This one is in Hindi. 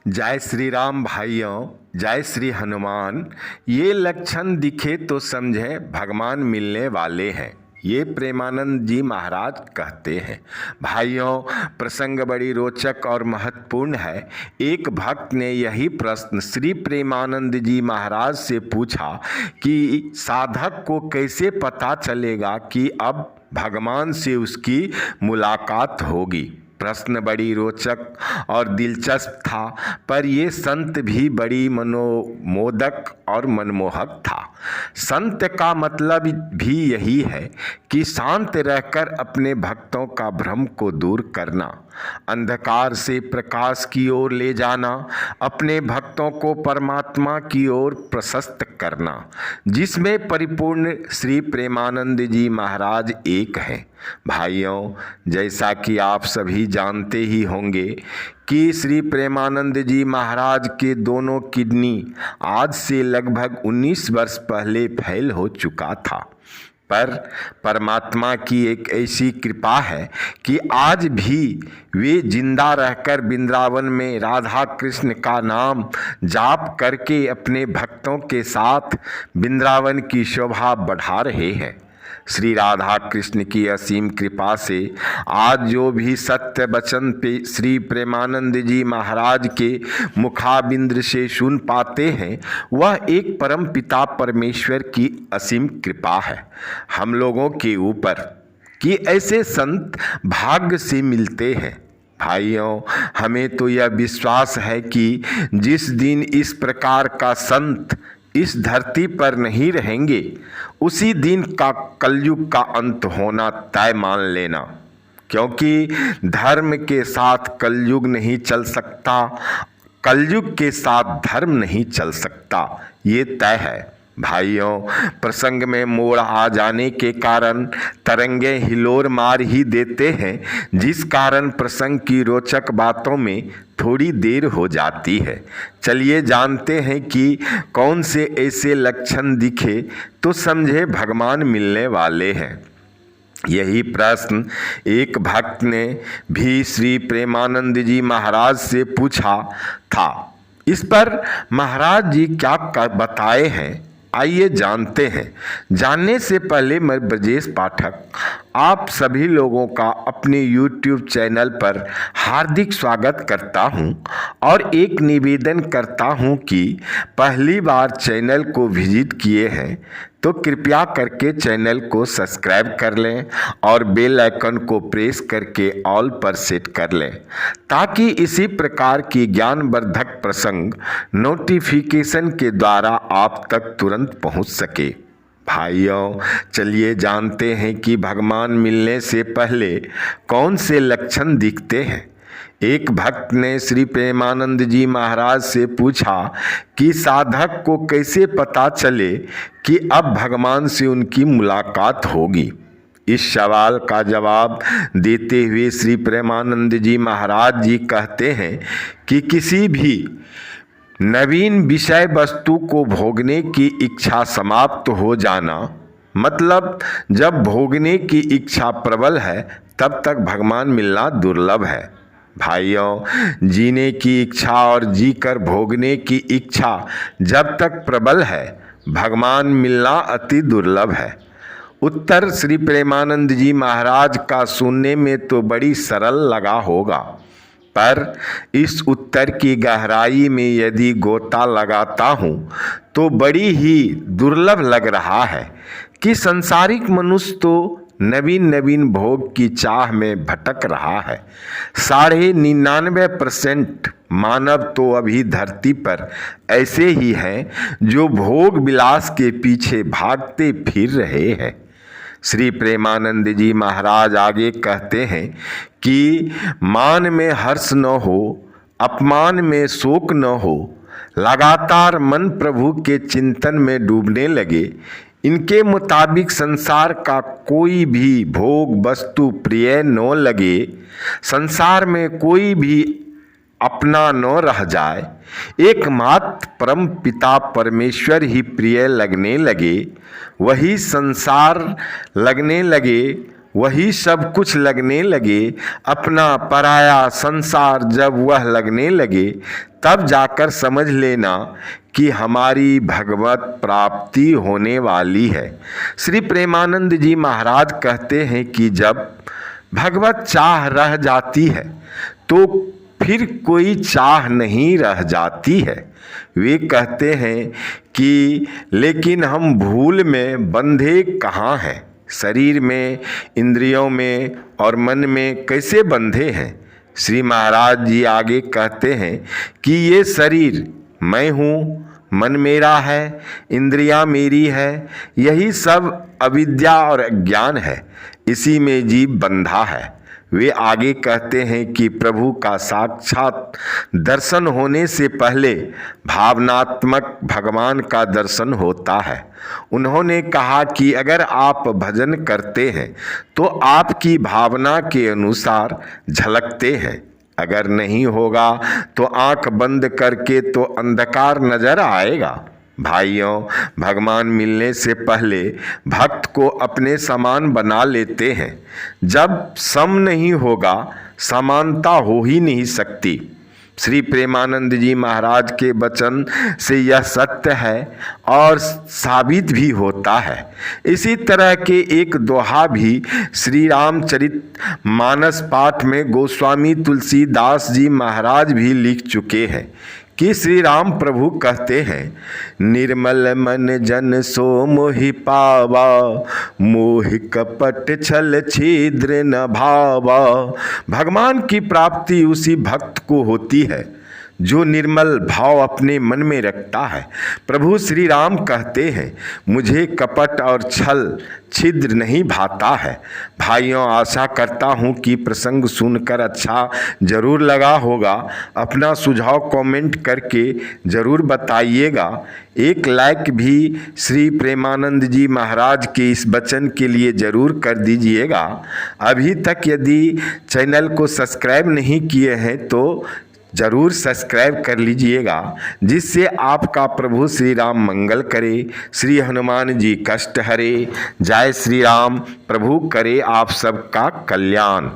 जय श्री राम भाइयों, जय श्री हनुमान। ये लक्षण दिखे तो समझे भगवान मिलने वाले हैं, ये प्रेमानंद जी महाराज कहते हैं। भाइयों, प्रसंग बड़ी रोचक और महत्वपूर्ण है। एक भक्त ने यही प्रश्न श्री प्रेमानंद जी महाराज से पूछा कि साधक को कैसे पता चलेगा कि अब भगवान से उसकी मुलाकात होगी। प्रश्न बड़ी रोचक और दिलचस्प था, पर ये संत भी बड़ी मनोमोदक और मनमोहक था। संत का मतलब भी यही है कि शांत रहकर अपने भक्तों का भ्रम को दूर करना, अंधकार से प्रकाश की ओर ले जाना, अपने भक्तों को परमात्मा की ओर प्रशस्त करना, जिसमें परिपूर्ण श्री प्रेमानंद जी महाराज एक हैं। भाइयों, जैसा कि आप सभी जानते ही होंगे कि श्री प्रेमानंद जी महाराज के दोनों किडनी आज से लगभग 19 वर्ष पहले फेल हो चुका था, पर परमात्मा की एक ऐसी कृपा है कि आज भी वे जिंदा रहकर वृंदावन में राधा कृष्ण का नाम जाप करके अपने भक्तों के साथ वृंदावन की शोभा बढ़ा रहे हैं। श्री राधा कृष्ण की असीम कृपा से आज जो भी सत्य वचन पे श्री प्रेमानंद जी महाराज के मुखाबिंद से सुन पाते हैं, वह एक परम पिता परमेश्वर की असीम कृपा है हम लोगों के ऊपर कि ऐसे संत भाग्य से मिलते हैं। भाइयों, हमें तो यह विश्वास है कि जिस दिन इस प्रकार का संत इस धरती पर नहीं रहेंगे, उसी दिन का कलयुग का अंत होना तय मान लेना, क्योंकि धर्म के साथ कलयुग नहीं चल सकता, कलयुग के साथ धर्म नहीं चल सकता, ये तय है। भाइयों, प्रसंग में मोड़ आ जाने के कारण तरंगे हिलोर मार ही देते हैं, जिस कारण प्रसंग की रोचक बातों में थोड़ी देर हो जाती है। चलिए जानते हैं कि कौन से ऐसे लक्षण दिखे तो समझे भगवान मिलने वाले हैं। यही प्रश्न एक भक्त ने भी श्री प्रेमानंद जी महाराज से पूछा था। इस पर महाराज जी क्या बताए हैं, आइए जानते हैं। जानने से पहले मैं ब्रजेश पाठक आप सभी लोगों का अपने YouTube चैनल पर हार्दिक स्वागत करता हूं और एक निवेदन करता हूं कि पहली बार चैनल को विजिट किए हैं तो कृपया करके चैनल को सब्सक्राइब कर लें और बेल आइकन को प्रेस करके ऑल पर सेट कर लें, ताकि इसी प्रकार की ज्ञानवर्धक प्रसंग नोटिफिकेशन के द्वारा आप तक तुरंत पहुंच सके। भाइयों, चलिए जानते हैं कि भगवान मिलने से पहले कौन से लक्षण दिखते हैं। एक भक्त ने श्री प्रेमानंद जी महाराज से पूछा कि साधक को कैसे पता चले कि अब भगवान से उनकी मुलाकात होगी। इस सवाल का जवाब देते हुए श्री प्रेमानंद जी महाराज जी कहते हैं कि किसी भी नवीन विषय वस्तु को भोगने की इच्छा समाप्त हो जाना, मतलब जब भोगने की इच्छा प्रबल है तब तक भगवान मिलना दुर्लभ है। भाइयों, जीने की इच्छा और जीकर भोगने की इच्छा जब तक प्रबल है, भगवान मिलना अति दुर्लभ है। उत्तर श्री प्रेमानंद जी महाराज का सुनने में तो बड़ी सरल लगा होगा, पर इस उत्तर की गहराई में यदि गोता लगाता हूँ तो बड़ी ही दुर्लभ लग रहा है कि संसारिक मनुष्य तो नवीन नवीन भोग की चाह में भटक रहा है। 99.99% मानव तो अभी धरती पर ऐसे ही हैं जो भोग विलास के पीछे भागते फिर रहे हैं। श्री प्रेमानंद जी महाराज आगे कहते हैं कि मान में हर्ष न हो, अपमान में शोक न हो, लगातार मन प्रभु के चिंतन में डूबने लगे। इनके मुताबिक संसार का कोई भी भोग वस्तु प्रिय न लगे, संसार में कोई भी अपना न रह जाए, एकमात्र परम पिता परमेश्वर ही प्रिय लगने लगे, वही संसार लगने लगे, वही सब कुछ लगने लगे, अपना पराया संसार जब वह लगने लगे, तब जाकर समझ लेना कि हमारी भगवत प्राप्ति होने वाली है। श्री प्रेमानंद जी महाराज कहते हैं कि जब भगवत चाह रह जाती है तो फिर कोई चाह नहीं रह जाती है। वे कहते हैं कि लेकिन हम भूल में बंधे कहाँ हैं, शरीर में, इंद्रियों में और मन में कैसे बंधे हैं। श्री महाराज जी आगे कहते हैं कि ये शरीर मैं हूँ, मन मेरा है, इंद्रियां मेरी है, यही सब अविद्या और अज्ञान है, इसी में जीव बंधा है। वे आगे कहते हैं कि प्रभु का साक्षात दर्शन होने से पहले भावनात्मक भगवान का दर्शन होता है। उन्होंने कहा कि अगर आप भजन करते हैं तो आपकी भावना के अनुसार झलकते हैं, अगर नहीं होगा तो आंख बंद करके तो अंधकार नजर आएगा। भाइयों, भगवान मिलने से पहले भक्त को अपने समान बना लेते हैं। जब सम नहीं होगा, समानता हो ही नहीं सकती। श्री प्रेमानंद जी महाराज के वचन से यह सत्य है और साबित भी होता है। इसी तरह के एक दोहा भी श्री रामचरित मानस पाठ में गोस्वामी तुलसीदास जी महाराज भी लिख चुके हैं कि श्री राम प्रभु कहते हैं, निर्मल मन जन सो मोहि पावा, मोह कपट छल छिद्र न भावा। भगवान की प्राप्ति उसी भक्त को होती है जो निर्मल भाव अपने मन में रखता है। प्रभु श्री राम कहते हैं, मुझे कपट और छल छिद्र नहीं भाता है। भाइयों, आशा करता हूँ कि प्रसंग सुनकर अच्छा जरूर लगा होगा। अपना सुझाव कमेंट करके जरूर बताइएगा। एक लाइक भी श्री प्रेमानंद जी महाराज के इस वचन के लिए जरूर कर दीजिएगा। अभी तक यदि चैनल को सब्सक्राइब नहीं किए हैं तो जरूर सब्सक्राइब कर लीजिएगा, जिससे आपका प्रभु श्री राम मंगल करे, श्री हनुमान जी कष्ट हरे। जय श्री राम। प्रभु करे आप सबका कल्याण।